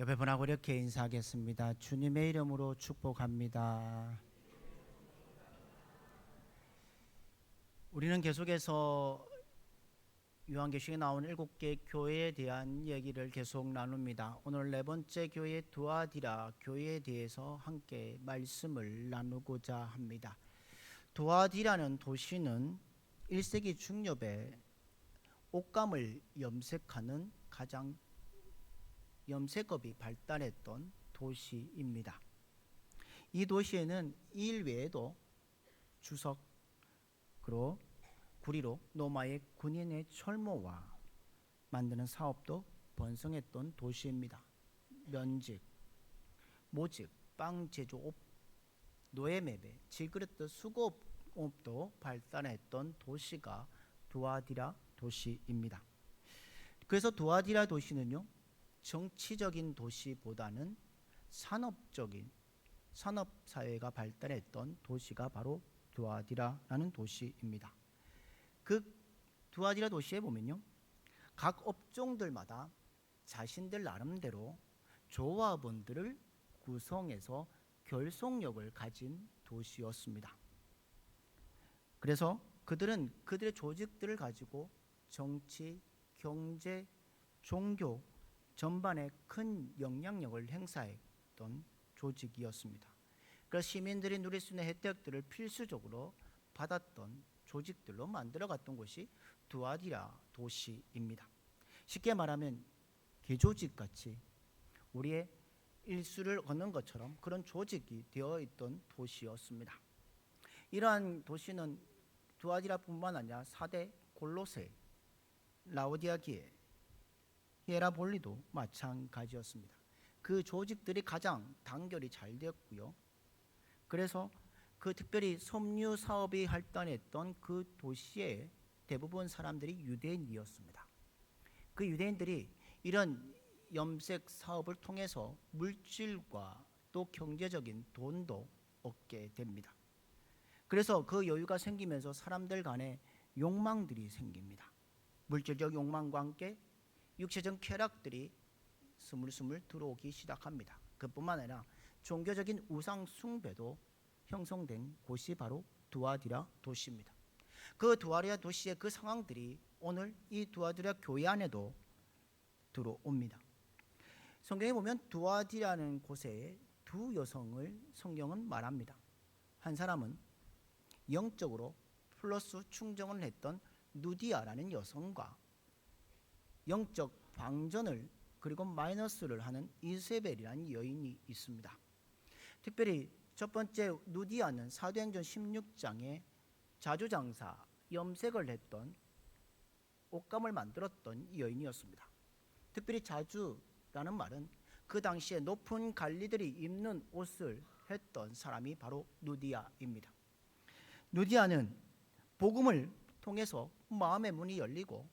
옆에 분하고 이렇게 인사하겠습니다. 주님의 이름으로 축복합니다. 우리는 계속해서 요한계시록에 나온 7개 교회에 대한 얘기를 계속 나눕니다. 오늘 네 번째 교회 두아디라 교회에 대해서 함께 말씀을 나누고자 합니다. 두아디라는 도시는 1세기 중엽에 옷감을 염색하는 가장 염색업이 발달했던 도시입니다. 이 도시에는 이 일 외에도 주석, 그리고 구리로 로마의 군인의 철모와 만드는 사업도 번성했던 도시입니다. 면직, 모직, 빵 제조업, 노예 매매, 질그릇 수거업도 발달했던 도시가 두아디라 도시입니다. 그래서 두아디라 도시는요, 정치적인 도시보다는 산업적인 산업사회가 발달했던 도시가 바로 두아디라라는 도시입니다. 그 두아디라 도시에 보면요, 각 업종들마다 자신들 나름대로 조합원들을 구성해서 결속력을 가진 도시였습니다. 그래서 그들은 그들의 조직들을 가지고 정치, 경제, 종교 전반에 큰 영향력을 행사했던 조직이었습니다. 그래서 시민들이 누릴 수 있는 혜택들을 필수적으로 받았던 조직들로 만들어갔던 곳이 두아디라 도시입니다. 쉽게 말하면 개조직같이 우리의 일수를 걷는 것처럼 그런 조직이 되어 있던 도시였습니다. 이러한 도시는 두아디라뿐만 아니라 4대 골로새, 라오디아기에, 히에라볼리도 마찬가지였습니다. 그 조직들이 가장 단결이 잘 되었고요. 그래서 그 특별히 섬유 사업이 발달했던 그 도시의 대부분 사람들이 유대인이었습니다. 그 유대인들이 이런 염색 사업을 통해서 물질과 또 경제적인 돈도 얻게 됩니다. 그래서 그 여유가 생기면서 사람들 간에 욕망들이 생깁니다. 물질적 욕망과 함께 육체적 쾌락들이 스물스물 들어오기 시작합니다. 그뿐만 아니라 종교적인 우상 숭배도 형성된 곳이 바로 두아디라 도시입니다. 그 두아디라 도시의 그 상황들이 오늘 이 두아디라 교회 안에도 들어옵니다. 성경에 보면 두아디라는 곳에 두 여성을 성경은 말합니다. 한 사람은 영적으로 플러스 충정을 했던 누디아라는 여성과 영적 방전을 그리고 마이너스를 하는 이세벨이라는 여인이 있습니다. 특별히 첫 번째 누디아는 사도행전 16장에 자주장사, 염색을 했던 옷감을 만들었던 여인이었습니다. 특별히 자주라는 말은 그 당시에 높은 관리들이 입는 옷을 했던 사람이 바로 누디아입니다. 누디아는 복음을 통해서 마음의 문이 열리고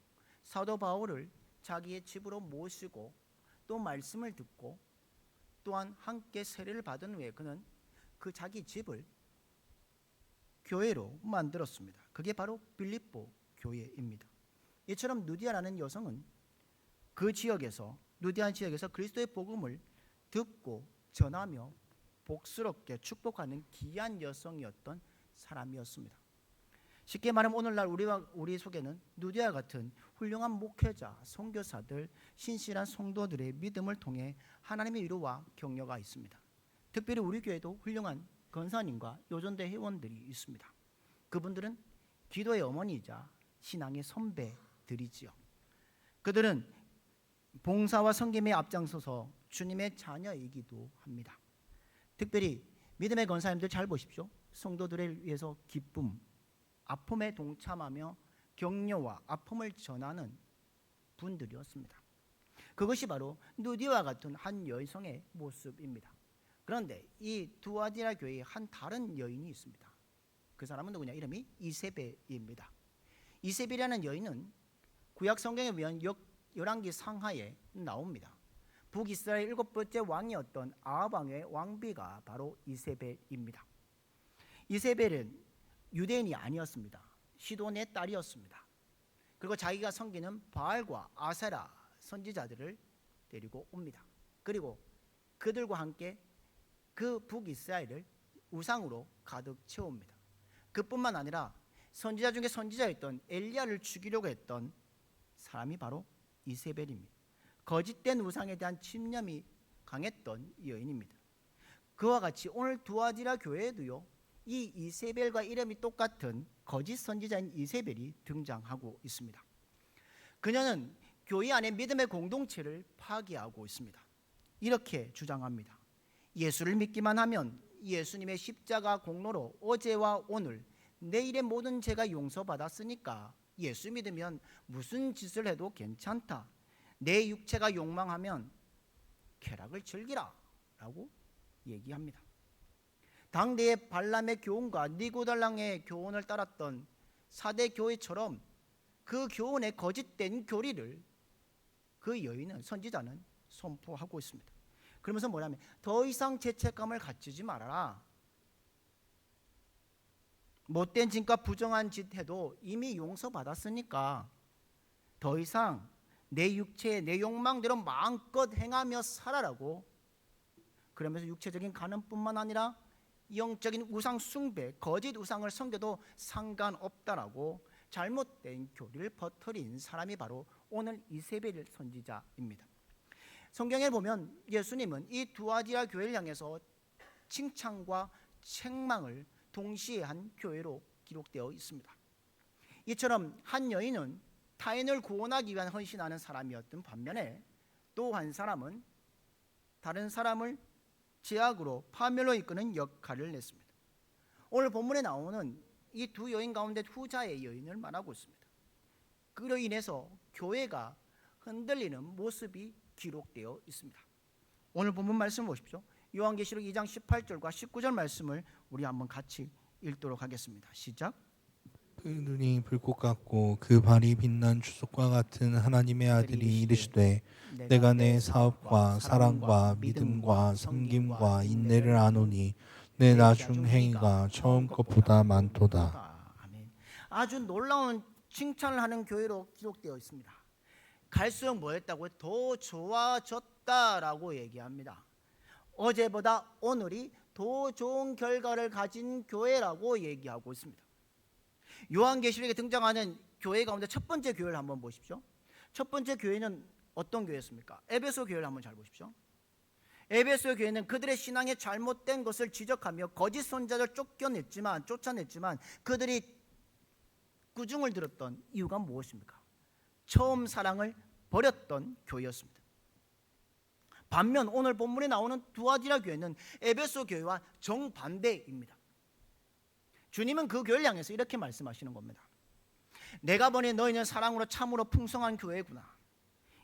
사도 바울을 자기의 집으로 모시고 또 말씀을 듣고 또한 함께 세례를 받은 후에 그는 그 자기 집을 교회로 만들었습니다. 그게 바로 빌립보 교회입니다. 이처럼 누디아라는 여성은 그 지역에서 누디아 지역에서 그리스도의 복음을 듣고 전하며 복스럽게 축복하는 귀한 여성이었던 사람이었습니다. 쉽게 말하면 오늘날 우리 속에는 누디아 같은 훌륭한 목회자, 선교사들, 신실한 성도들의 믿음을 통해 하나님의 위로와 격려가 있습니다. 특별히 우리 교회도 훌륭한 권사님과 요전대 회원들이 있습니다. 그분들은 기도의 어머니이자 신앙의 선배들이지요. 그들은 봉사와 섬김에 앞장서서 주님의 자녀이기도 합니다. 특별히 믿음의 권사님들 잘 보십시오. 성도들을 위해서 기쁨, 아픔에 동참하며 격려와 아픔을 전하는 분들이었습니다. 그것이 바로 누디와 같은 한 여성의 모습입니다. 그런데 이 두아디라 교회에 한 다른 여인이 있습니다. 그 사람은 누구냐? 이름이 이세벨입니다. 이세벨이라는 여인은 구약 성경에 보면 열왕기 상하에 나옵니다. 북이스라엘 7번째 왕이었던 아합 왕의 왕비가 바로 이세벨입니다. 이세벨은 유대인이 아니었습니다. 시돈의 딸이었습니다. 그리고 자기가 섬기는 바알과 아세라 선지자들을 데리고 옵니다. 그리고 그들과 함께 그 북이스라엘을 우상으로 가득 채웁니다. 그뿐만 아니라 선지자 중에 선지자였던 엘리야를 죽이려고 했던 사람이 바로 이세벨입니다. 거짓된 우상에 대한 집념이 강했던 여인입니다. 그와 같이 오늘 두아디라 교회에도요, 이 이세벨과 이름이 똑같은 거짓 선지자인 이세벨이 등장하고 있습니다. 그녀는 교회 안에 믿음의 공동체를 파괴하고 있습니다. 이렇게 주장합니다. 예수를 믿기만 하면 예수님의 십자가 공로로 어제와 오늘 내일의 모든 죄가 용서받았으니까 예수 믿으면 무슨 짓을 해도 괜찮다. 내 육체가 욕망하면 쾌락을 즐기라 라고 얘기합니다. 당대의 발람의 교훈과 니고달랑의 교훈을 따랐던 4대 교회처럼 그 교훈의 거짓된 교리를 그 여인은, 선지자는 선포하고 있습니다. 그러면서 뭐냐면 더 이상 죄책감을 갖지 말아라. 못된 짓과 부정한 짓 해도 이미 용서받았으니까 더 이상 내 육체의 내 욕망대로 마음껏 행하며 살아라고. 그러면서 육체적인 간음뿐만 아니라 영적인 우상 숭배, 거짓 우상을 섬겨도 상관없다라고 잘못된 교리를 퍼뜨린 사람이 바로 오늘 이세벨 선지자입니다. 성경에 보면 예수님은 이 두아디라 교회를 향해서 칭찬과 책망을 동시에 한 교회로 기록되어 있습니다. 이처럼 한 여인은 타인을 구원하기 위한 헌신하는 사람이었던 반면에 또 한 사람은 다른 사람을 죄악으로 파멸로 이끄는 역할을 냈습니다. 오늘 본문에 나오는 이 두 여인 가운데 후자의 여인을 말하고 있습니다. 그로 인해서 교회가 흔들리는 모습이 기록되어 있습니다. 오늘 본문 말씀 보십시오. 요한계시록 2장 18절과 19절 말씀을 우리 한번 같이 읽도록 하겠습니다. 시작. 그 눈이 불꽃 같고 그 발이 빛난 주석과 같은 하나님의 아들이 이르시되 내가 내 사업과 사랑과 믿음과 섬김과 인내를 아노니 내 나중 행위가 처음 것보다 많도다. 아멘. 아주 놀라운 칭찬을 하는 교회로 기록되어 있습니다. 갈수록 뭐였다고요? 더 좋아졌다라고 얘기합니다. 어제보다 오늘이 더 좋은 결과를 가진 교회라고 얘기하고 있습니다. 요한계시록에 등장하는 교회 가운데 첫 번째 교회를 한번 보십시오. 첫 번째 교회는 어떤 교회였습니까? 에베소 교회를 한번 잘 보십시오. 에베소 교회는 그들의 신앙에 잘못된 것을 지적하며 거짓 선자를 쫓아냈지만 그들이 꾸중을 들었던 이유가 무엇입니까? 처음 사랑을 버렸던 교회였습니다. 반면 오늘 본문에 나오는 두아디라 교회는 에베소 교회와 정반대입니다. 주님은 그 교회를 향해서 이렇게 말씀하시는 겁니다. 내가 보니 너희는 사랑으로 참으로 풍성한 교회구나.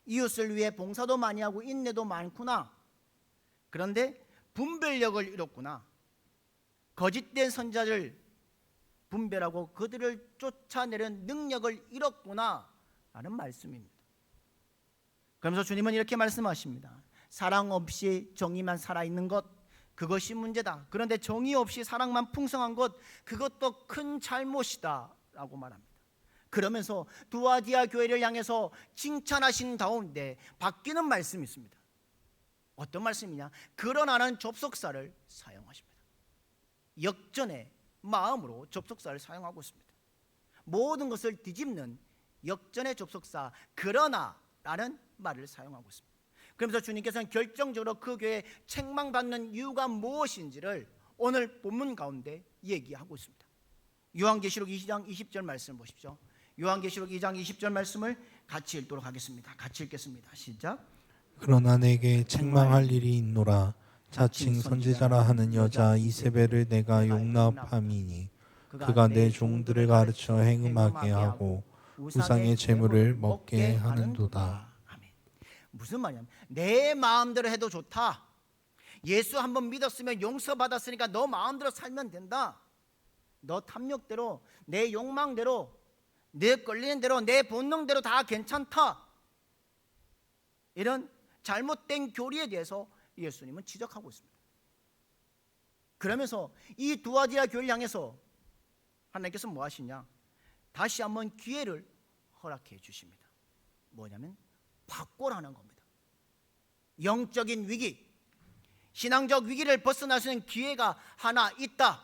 이웃을 위해 봉사도 많이 하고 인내도 많구나. 그런데 분별력을 잃었구나. 거짓된 선자를 분별하고 그들을 쫓아내는 능력을 잃었구나 라는 말씀입니다. 그러면서 주님은 이렇게 말씀하십니다. 사랑 없이 정의만 살아있는 것, 그것이 문제다. 그런데 정의 없이 사랑만 풍성한 것, 그것도 큰 잘못이다 라고 말합니다. 그러면서 두아디아 교회를 향해서 칭찬하신 다음에 바뀌는 말씀이 있습니다. 어떤 말씀이냐? 그러나는 접속사를 사용하십니다. 역전의 마음으로 접속사를 사용하고 있습니다. 모든 것을 뒤집는 역전의 접속사 그러나라는 말을 사용하고 있습니다. 그러면서 주님께서는 결정적으로 그 교회에 책망받는 이유가 무엇인지를 오늘 본문 가운데 얘기하고 있습니다. 요한계시록 2장 20절 말씀을 보십시오. 요한계시록 2장 20절 말씀을 같이 읽도록 하겠습니다. 같이 읽겠습니다. 시작. 그러나 내게 책망할 일이 있노라. 자칭 선지자라 하는 여자 이세벨을 내가 용납함이니 그가 내 종들을 가르쳐 행음하게 하고 우상의 재물을 먹게 하는도다. 무슨 말이냐면 내 마음대로 해도 좋다. 예수 한번 믿었으면 용서받았으니까 너 마음대로 살면 된다. 너 탐욕대로 내 욕망대로 내 끌리는 대로 내 본능대로 다 괜찮다. 이런 잘못된 교리에 대해서 예수님은 지적하고 있습니다. 그러면서 이 두아디라 교회를 향해서 하나님께서 뭐 하시냐? 다시 한번 기회를 허락해 주십니다. 뭐냐면 바꿔라는 겁니다. 영적인 위기, 신앙적 위기를 벗어날 수 있는 기회가 하나 있다.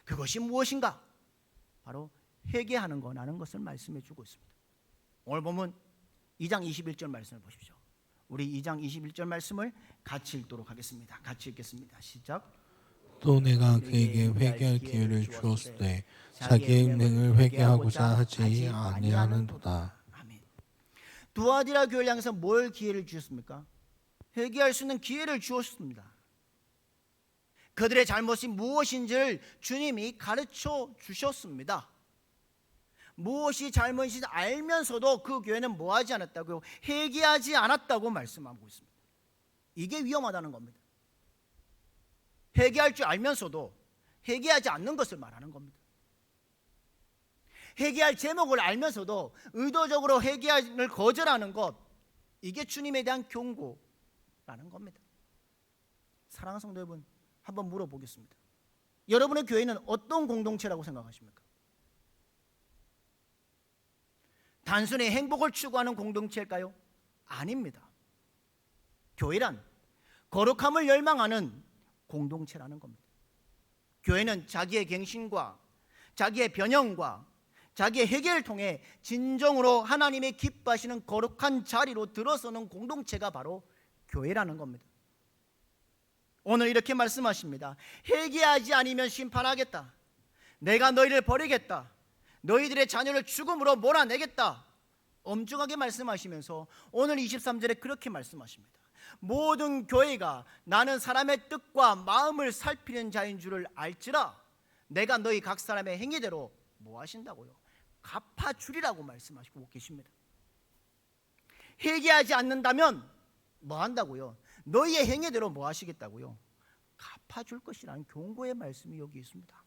그것이 무엇인가? 바로 회개하는 거라는 것을 말씀해 주고 있습니다. 오늘 보면 2장 21절 말씀을 보십시오. 우리 2장 21절 말씀을 같이 읽도록 하겠습니다. 같이 읽겠습니다. 시작. 또 내가 그에게 회개할 기회를 주었을 때 자기의 은행을 회개하고자 하지 아니하는도다. 아멘. 두아디라 교회를 향해서 뭘 기회를 주셨습니까? 회개할 수 있는 기회를 주었습니다. 그들의 잘못이 무엇인지를 주님이 가르쳐 주셨습니다. 무엇이 잘못인지 알면서도 그 교회는 뭐하지 않았다고요? 회개하지 않았다고 말씀하고 있습니다. 이게 위험하다는 겁니다. 회개할 줄 알면서도 회개하지 않는 것을 말하는 겁니다. 회개할 제목을 알면서도 의도적으로 회개를 거절하는 것, 이게 주님에 대한 경고라는 겁니다. 사랑하는 성도 여러분, 한번 물어보겠습니다. 여러분의 교회는 어떤 공동체라고 생각하십니까? 단순히 행복을 추구하는 공동체일까요? 아닙니다. 교회란 거룩함을 열망하는 공동체라는 겁니다. 교회는 자기의 갱신과 자기의 변형과 자기의 회개를 통해 진정으로 하나님의 기뻐하시는 거룩한 자리로 들어서는 공동체가 바로 교회라는 겁니다. 오늘 이렇게 말씀하십니다. 회개하지 않으면 심판하겠다. 내가 너희를 버리겠다. 너희들의 자녀를 죽음으로 몰아내겠다. 엄중하게 말씀하시면서 오늘 23절에 그렇게 말씀하십니다. 모든 교회가 나는 사람의 뜻과 마음을 살피는 자인 줄을 알지라 내가 너희 각 사람의 행위대로 뭐 하신다고요? 갚아주리라고 말씀하시고 계십니다. 회개하지 않는다면 뭐 한다고요? 너희의 행위대로 뭐 하시겠다고요? 갚아줄 것이라는 경고의 말씀이 여기 있습니다.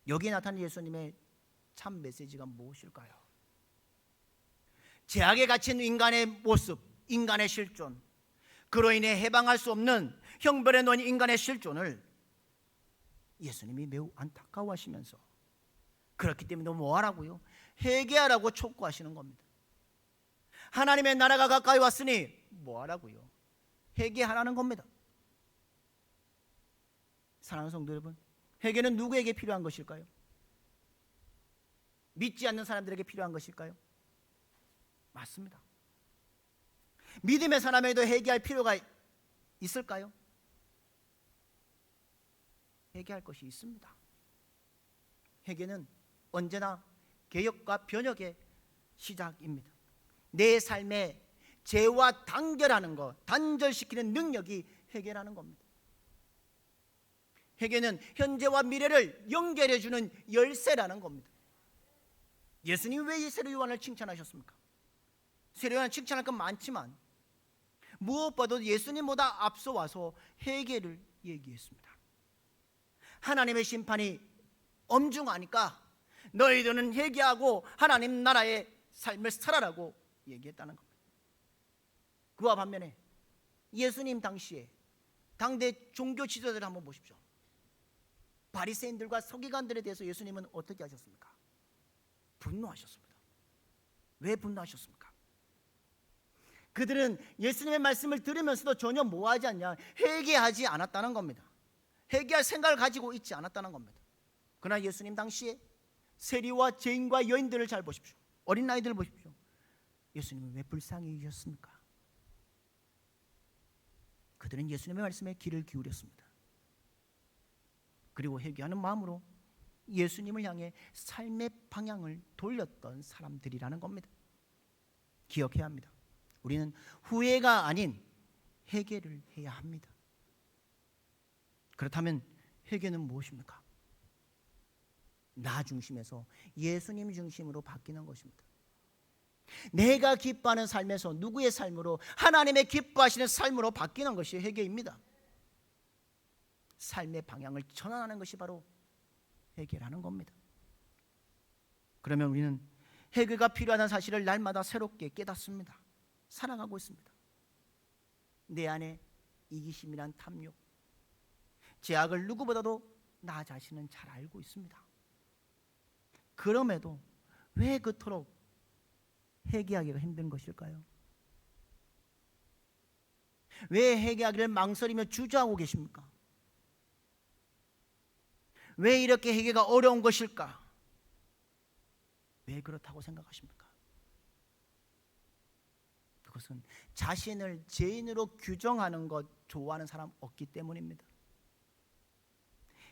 여기에 나타난 예수님의 참 메시지가 무엇일까요? 죄악에 갇힌 인간의 모습, 인간의 실존, 그로 인해 해방할 수 없는 형벌에 놓인 인간의 실존을 예수님이 매우 안타까워하시면서 그렇기 때문에 뭐 하라고요? 회개하라고 촉구하시는 겁니다. 하나님의 나라가 가까이 왔으니 뭐 하라고요? 회개하라는 겁니다. 사랑하는 성도 여러분, 회개는 누구에게 필요한 것일까요? 믿지 않는 사람들에게 필요한 것일까요? 맞습니다. 믿음의 사람에도 회개할 필요가 있을까요? 회개할 것이 있습니다. 회개는 언제나 개혁과 변혁의 시작입니다. 내 삶에 죄와 단결하는 것, 단절시키는 능력이 회개라는 겁니다. 회개는 현재와 미래를 연결해주는 열쇠라는 겁니다. 예수님 왜 이 세례 요한을 칭찬하셨습니까? 세례 요한은 칭찬할 건 많지만 무엇보다도 예수님보다 앞서 와서 회개를 얘기했습니다. 하나님의 심판이 엄중하니까 너희들은 회개하고 하나님 나라의 삶을 살아라고 얘기했다는 겁니다. 그와 반면에 예수님 당시에 당대 종교 지도자들을 한번 보십시오. 바리새인들과 서기관들에 대해서 예수님은 어떻게 하셨습니까? 분노하셨습니다. 왜 분노하셨습니까? 그들은 예수님의 말씀을 들으면서도 전혀 뭐하지 않냐? 회개하지 않았다는 겁니다. 회개할 생각을 가지고 있지 않았다는 겁니다. 그러나 예수님 당시에 세리와 죄인과 여인들을 잘 보십시오. 어린 아이들을 보십시오. 예수님은 왜 불쌍히 여기셨습니까? 그들은 예수님의 말씀에 귀를 기울였습니다. 그리고 회개하는 마음으로 예수님을 향해 삶의 방향을 돌렸던 사람들이라는 겁니다. 기억해야 합니다. 우리는 후회가 아닌 회개를 해야 합니다. 그렇다면 회개는 무엇입니까? 나 중심에서 예수님 중심으로 바뀌는 것입니다. 내가 기뻐하는 삶에서 누구의 삶으로, 하나님의 기뻐하시는 삶으로 바뀌는 것이 회개입니다. 삶의 방향을 전환하는 것이 바로 회개라는 겁니다. 그러면 우리는 회개가 필요하다는 사실을 날마다 새롭게 깨닫습니다. 살아가고 있습니다. 내 안에 이기심이란 탐욕, 죄악을 누구보다도 나 자신은 잘 알고 있습니다. 그럼에도 왜 그토록 회개하기가 힘든 것일까요? 왜 회개하기를 망설이며 주저하고 계십니까? 왜 이렇게 회개가 어려운 것일까? 왜 그렇다고 생각하십니까? 그것은 자신을 죄인으로 규정하는 것 좋아하는 사람 없기 때문입니다.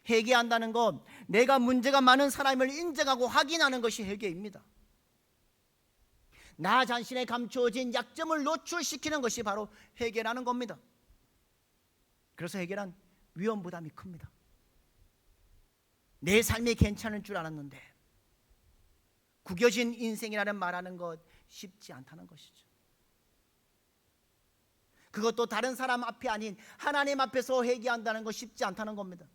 회개한다는 것, 내가 문제가 많은 사람을 인정하고 확인하는 것이 회개입니다. 나 자신의 감추어진 약점을 노출시키는 것이 바로 회개라는 겁니다. 그래서 회개란 위험 부담이 큽니다. 내 삶이 괜찮을 줄 알았는데 구겨진 인생이라는 말하는 것 쉽지 않다는 것이죠. 그것도 다른 사람 앞이 아닌 하나님 앞에서 회개한다는 것 쉽지 않다는 겁니다.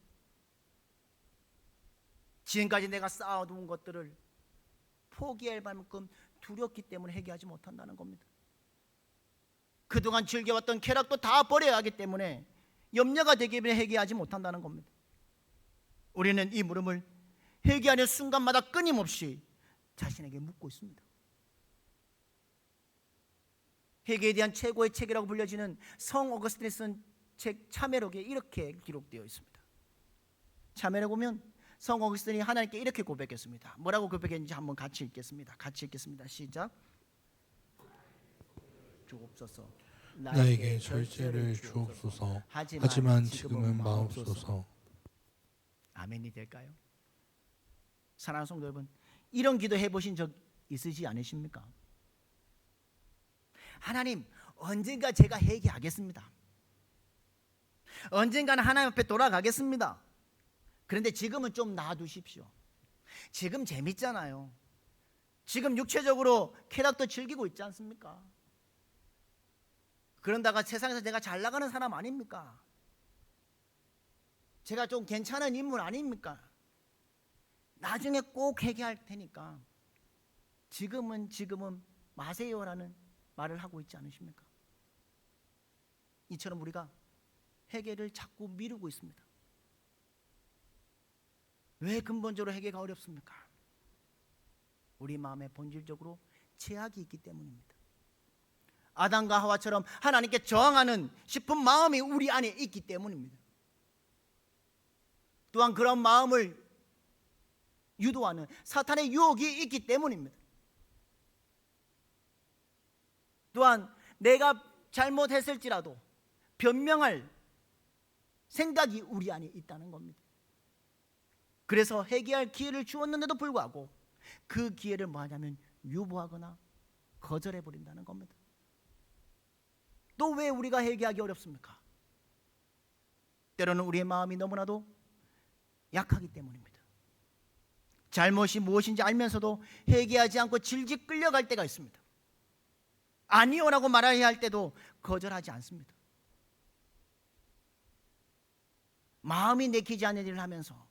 지금까지 내가 쌓아둔 것들을 포기할 만큼 두렵기 때문에 회개하지 못한다는 겁니다. 그동안 즐겨왔던 쾌락도 다 버려야 하기 때문에 염려가 되기 때문에 회개하지 못한다는 겁니다. 우리는 이 물음을 회개하는 순간마다 끊임없이 자신에게 묻고 있습니다. 회개에 대한 최고의 책이라고 불려지는 성 어거스틴이 쓴 책 참회록에 이렇게 기록되어 있습니다. 참회록 보면 성 어거스틴이 하나님께 이렇게 고백했습니다. 뭐라고 고백했는지 한번 같이 읽겠습니다. 같이 읽겠습니다. 시작. 주옵소서. 나에게 절제를 주옵소서. 하지만 지금은 마옵소서. 아멘이 될까요? 사랑하는 성도 여러분, 이런 기도 해보신 적 있으시 않으십니까? 하나님, 언젠가 제가 회개하겠습니다. 언젠가는 하나님 앞에 돌아가겠습니다. 그런데 지금은 좀 놔두십시오. 지금 재밌잖아요. 지금 육체적으로 쾌락도 즐기고 있지 않습니까? 그런다가 세상에서 내가 잘 나가는 사람 아닙니까? 제가 좀 괜찮은 인물 아닙니까? 나중에 꼭 회개할 테니까 지금은 마세요라는 말을 하고 있지 않으십니까? 이처럼 우리가 회개를 자꾸 미루고 있습니다. 왜 근본적으로 회개가 어렵습니까? 우리 마음에 본질적으로 죄악이 있기 때문입니다. 아담과 하와처럼 하나님께 저항하는 싶은 마음이 우리 안에 있기 때문입니다. 또한 그런 마음을 유도하는 사탄의 유혹이 있기 때문입니다. 또한 내가 잘못했을지라도 변명할 생각이 우리 안에 있다는 겁니다. 그래서 회개할 기회를 주었는데도 불구하고 그 기회를 뭐하냐면 유보하거나 거절해버린다는 겁니다. 또 왜 우리가 회개하기 어렵습니까? 때로는 우리의 마음이 너무나도 약하기 때문입니다. 잘못이 무엇인지 알면서도 회개하지 않고 질질 끌려갈 때가 있습니다. 아니요라고 말해야 할 때도 거절하지 않습니다. 마음이 내키지 않는 일을 하면서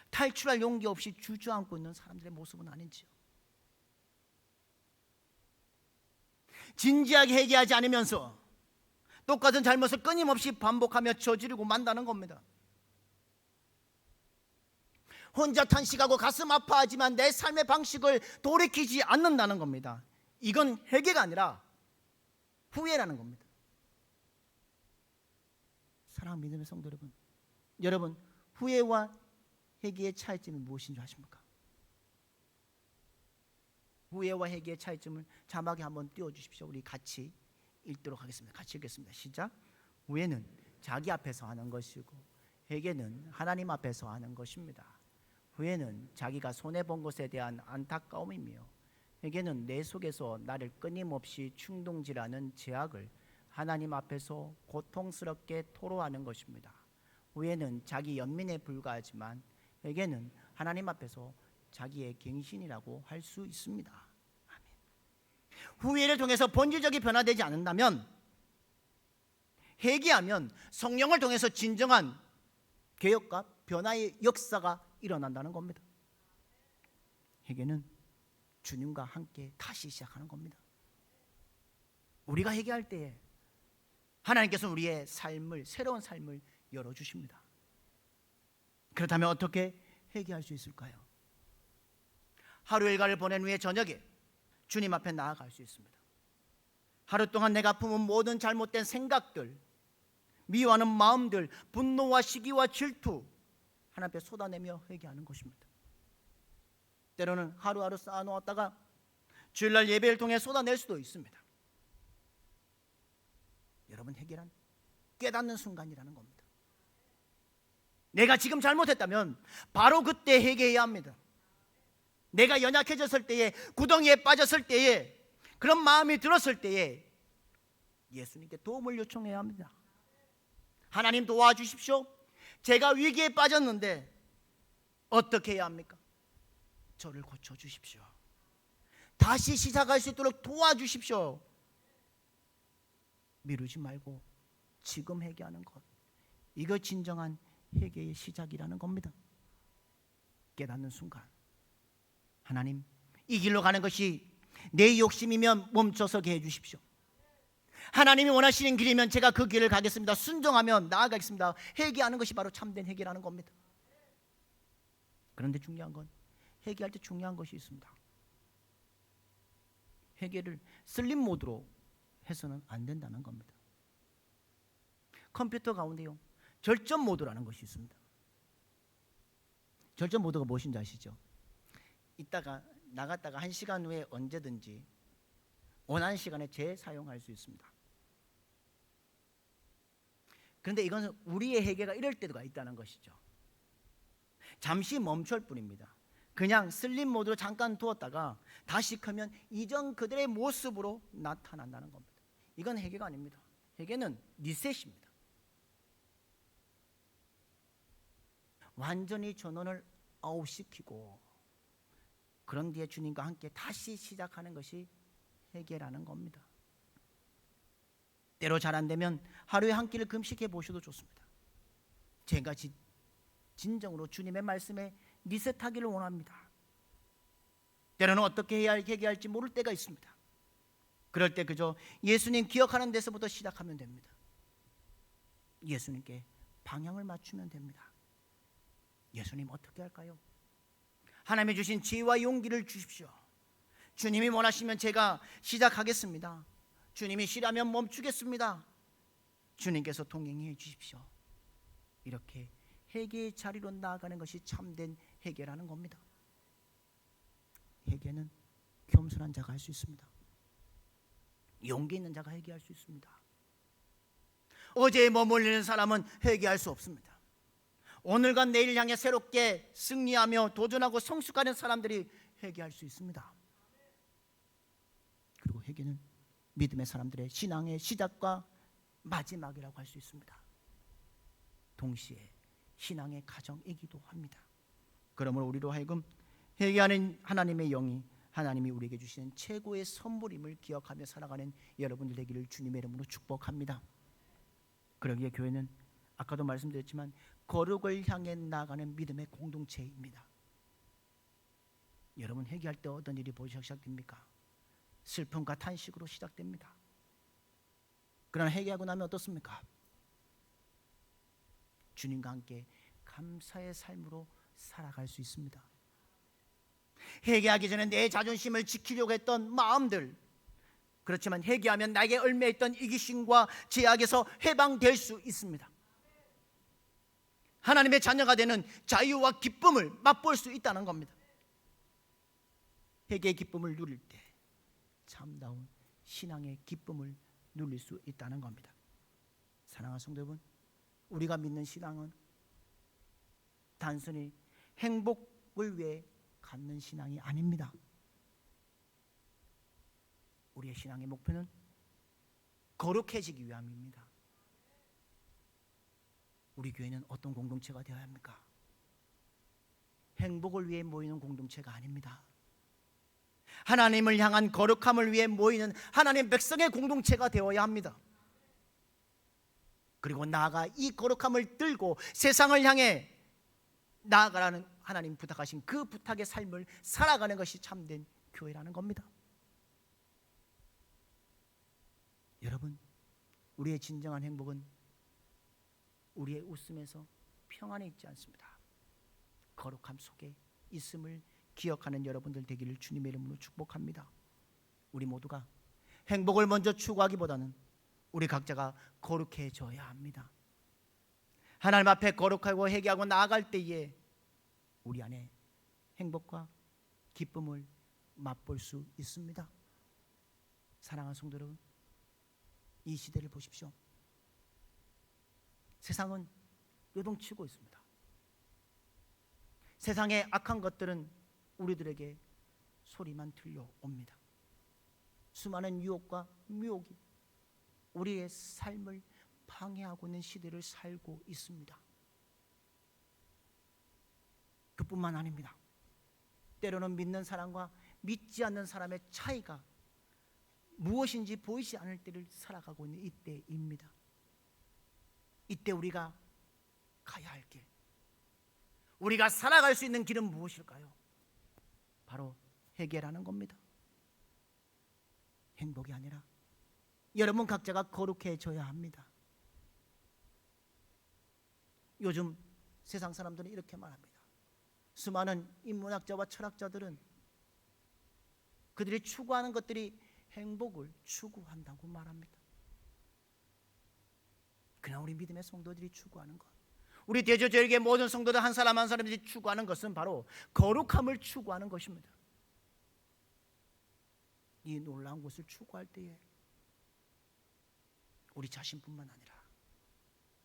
탈출할 용기 없이 주저앉고 있는 사람들의 모습은 아닌지요. 진지하게 회개하지 않으면서 똑같은 잘못을 끊임없이 반복하며 저지르고 만다는 겁니다. 혼자 탄식하고 가슴 아파하지만 내 삶의 방식을 돌이키지 않는다는 겁니다. 이건 회개가 아니라 후회라는 겁니다. 사랑하는 믿음의 성도 여러분, 여러분 후회와 회개의 차이점이 무엇인 줄 아십니까? 후회와 회개의 차이점을 자막에 한번 띄워주십시오. 우리 같이 읽도록 하겠습니다. 같이 읽겠습니다. 시작. 후회는 자기 앞에서 하는 것이고 회개는 하나님 앞에서 하는 것입니다. 후회는 자기가 손해본 것에 대한 안타까움이며 회개는 내 속에서 나를 끊임없이 충동질하는 죄악을 하나님 앞에서 고통스럽게 토로하는 것입니다. 후회는 자기 연민에 불과하지만 회개는 하나님 앞에서 자기의 갱신이라고 할 수 있습니다. 아멘. 후회를 통해서 본질적인 변화되지 않는다면, 회개하면 성령을 통해서 진정한 개혁과 변화의 역사가 일어난다는 겁니다. 회개는 주님과 함께 다시 시작하는 겁니다. 우리가 회개할 때에 하나님께서 우리의 삶을, 새로운 삶을 열어주십니다. 그렇다면 어떻게 회개할 수 있을까요? 하루 일과를 보낸 후에 저녁에 주님 앞에 나아갈 수 있습니다. 하루 동안 내가 품은 모든 잘못된 생각들, 미워하는 마음들, 분노와 시기와 질투 하나님 앞에 쏟아내며 회개하는 것입니다. 때로는 하루하루 쌓아놓았다가 주일날 예배를 통해 쏟아낼 수도 있습니다. 여러분, 회개란 깨닫는 순간이라는 겁니다. 내가 지금 잘못했다면 바로 그때 회개해야 합니다. 내가 연약해졌을 때에, 구덩이에 빠졌을 때에, 그런 마음이 들었을 때에 예수님께 도움을 요청해야 합니다. 하나님 도와주십시오. 제가 위기에 빠졌는데 어떻게 해야 합니까? 저를 고쳐주십시오. 다시 시작할 수 있도록 도와주십시오. 미루지 말고 지금 회개하는 것, 이거 진정한 회개의 시작이라는 겁니다. 깨닫는 순간, 하나님, 이 길로 가는 것이 내 욕심이면 멈춰서게 해주십시오. 하나님이 원하시는 길이면 제가 그 길을 가겠습니다. 순종하면 나아가겠습니다. 회개하는 것이 바로 참된 회개라는 겁니다. 그런데 중요한 건, 회개할 때 중요한 것이 있습니다. 회개를 슬립 모드로 해서는 안 된다는 겁니다. 컴퓨터 가운데요, 절전 모드라는 것이 있습니다. 절전 모드가 무엇인지 아시죠? 이따가 나갔다가 1시간 후에 언제든지 원하는 시간에 재사용할 수 있습니다. 그런데 이것은 우리의 회개가 이럴 때가 있다는 것이죠. 잠시 멈출 뿐입니다. 그냥 슬립 모드로 잠깐 두었다가 다시 켜면 이전 그들의 모습으로 나타난다는 겁니다. 이건 회개가 아닙니다. 회개는 리셋입니다. 완전히 전원을 아웃시키고 그런 뒤에 주님과 함께 다시 시작하는 것이 회개라는 겁니다. 때로 잘 안 되면 하루에 한 끼를 금식해 보셔도 좋습니다. 제가 진정으로 주님의 말씀에 리셋하기를 원합니다. 때로는 어떻게 해야 회개할지 모를 때가 있습니다. 그럴 때 그저 예수님 기억하는 데서부터 시작하면 됩니다. 예수님께 방향을 맞추면 됩니다. 예수님 어떻게 할까요? 하나님이 주신 지혜와 용기를 주십시오. 주님이 원하시면 제가 시작하겠습니다. 주님이 싫으면 멈추겠습니다. 주님께서 동행해 주십시오. 이렇게 회개의 자리로 나아가는 것이 참된 회개라는 겁니다. 회개는 겸손한 자가 할 수 있습니다. 용기 있는 자가 회개할 수 있습니다. 어제에 머물리는 사람은 회개할 수 없습니다. 오늘과 내일 향해 새롭게 승리하며 도전하고 성숙하는 사람들이 회개할 수 있습니다. 그리고 회개는 믿음의 사람들의 신앙의 시작과 마지막이라고 할 수 있습니다. 동시에 신앙의 가정이기도 합니다. 그러므로 우리로 하여금 회개하는 하나님의 영이 하나님이 우리에게 주시는 최고의 선물임을 기억하며 살아가는 여러분들 되기를 주님의 이름으로 축복합니다. 그러기에 교회는 아까도 말씀드렸지만 거룩을 향해 나아가는 믿음의 공동체입니다. 여러분, 회개할 때 어떤 일이 벌써 시작됩니까? 슬픔과 탄식으로 시작됩니다. 그러나 회개하고 나면 어떻습니까? 주님과 함께 감사의 삶으로 살아갈 수 있습니다. 회개하기 전에 내 자존심을 지키려고 했던 마음들, 그렇지만 회개하면 나에게 얽매였던 이기심과 제약에서 해방될 수 있습니다. 하나님의 자녀가 되는 자유와 기쁨을 맛볼 수 있다는 겁니다. 회개의 기쁨을 누릴 때 참다운 신앙의 기쁨을 누릴 수 있다는 겁니다. 사랑하는 성도 여러분, 우리가 믿는 신앙은 단순히 행복을 위해 갖는 신앙이 아닙니다. 우리의 신앙의 목표는 거룩해지기 위함입니다. 우리 교회는 어떤 공동체가 되어야 합니까? 행복을 위해 모이는 공동체가 아닙니다. 하나님을 향한 거룩함을 위해 모이는 하나님의 백성의 공동체가 되어야 합니다. 그리고 나아가 이 거룩함을 들고 세상을 향해 나아가라는 하나님 부탁하신 그 부탁의 삶을 살아가는 것이 참된 교회라는 겁니다. 여러분, 우리의 진정한 행복은 우리의 웃음에서 평안에 있지 않습니다. 거룩함 속에 있음을 기억하는 여러분들 되기를 주님의 이름으로 축복합니다. 우리 모두가 행복을 먼저 추구하기보다는 우리 각자가 거룩해져야 합니다. 하나님 앞에 거룩하고 회개하고 나아갈 때에 우리 안에 행복과 기쁨을 맛볼 수 있습니다. 사랑하는 성도 여러분, 이 시대를 보십시오. 세상은 요동치고 있습니다. 세상의 악한 것들은 우리들에게 소리만 들려옵니다. 수많은 유혹과 미혹이 우리의 삶을 방해하고 있는 시대를 살고 있습니다. 그뿐만 아닙니다. 때로는 믿는 사람과 믿지 않는 사람의 차이가 무엇인지 보이지 않을 때를 살아가고 있는 이때입니다. 이때 우리가 가야 할 길, 우리가 살아갈 수 있는 길은 무엇일까요? 바로 회개라는 겁니다. 행복이 아니라 여러분 각자가 거룩해져야 합니다. 요즘 세상 사람들은 이렇게 말합니다. 수많은 인문학자와 철학자들은 그들이 추구하는 것들이 행복을 추구한다고 말합니다. 그러나 우리 믿음의 성도들이 추구하는 것, 우리 대저절개 모든 성도들 한 사람 한 사람들이 추구하는 것은 바로 거룩함을 추구하는 것입니다. 이 놀라운 것을 추구할 때에 우리 자신뿐만 아니라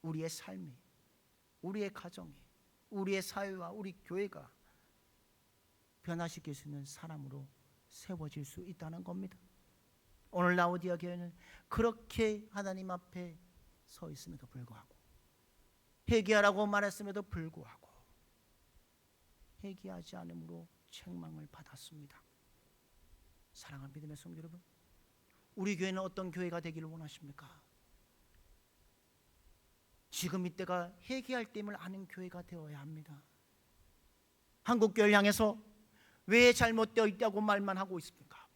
우리의 삶이, 우리의 가정이, 우리의 사회와 우리 교회가 변화시킬 수 있는 사람으로 세워질 수 있다는 겁니다. 오늘 라오디아 교회는 그렇게 하나님 앞에 서 있음에도 불구하고, 회개하라고 말했음에도 불구하고 회개하지 않음으로 책망을 받았습니다. 사랑하는 믿음의 성도 여러분, 우리 교회는 어떤 교회가 되기를 원하십니까? 지금 이때가 회개할 때임을 아는 교회가 되어야 합니다. 한국교회를 향해서 왜 잘못되어 있다고 말만 하고 있습니까?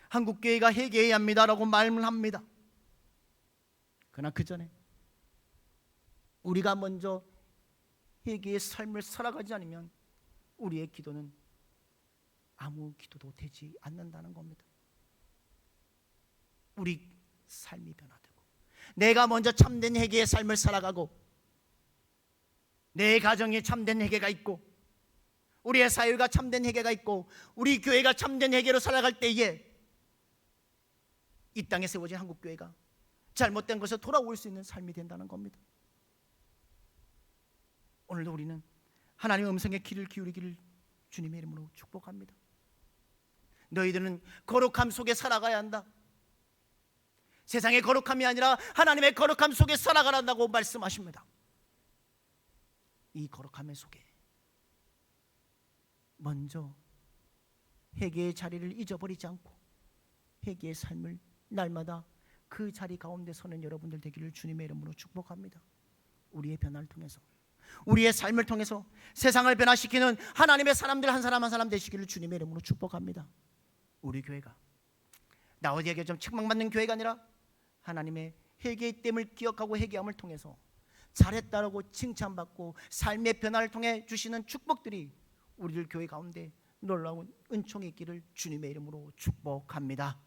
한국교회가 회개해야 합니다라고 말을 합니다. 그러나 그 전에 우리가 먼저 회개의 삶을 살아가지 않으면 우리의 기도는 아무 기도도 되지 않는다는 겁니다. 우리 삶이 변화되고, 내가 먼저 참된 회개의 삶을 살아가고, 내 가정에 참된 회개가 있고, 우리의 사회가 참된 회개가 있고, 우리 교회가 참된 회개로 살아갈 때에 이 땅에 세워진 한국교회가 잘못된 것에 돌아올 수 있는 삶이 된다는 겁니다. 오늘도 우리는 하나님의 음성에 귀를 기울이기를 주님의 이름으로 축복합니다. 너희들은 거룩함 속에 살아가야 한다. 세상의 거룩함이 아니라 하나님의 거룩함 속에 살아가란다고 말씀하십니다. 이 거룩함의 속에 먼저 회개의 자리를 잊어버리지 않고 회개의 삶을 날마다 그 자리 가운데 서는 여러분들 되기를 주님의 이름으로 축복합니다. 우리의 변화를 통해서, 우리의 삶을 통해서 세상을 변화시키는 하나님의 사람들 한 사람 한 사람 되시기를 주님의 이름으로 축복합니다. 우리 교회가 라오디아 교회 좀 책망받는 교회가 아니라 하나님의 회개의 땜을 기억하고 회개함을 통해서 잘했다라고 칭찬받고 삶의 변화를 통해 주시는 축복들이 우리들 교회 가운데 놀라운 은총이 있기를 주님의 이름으로 축복합니다.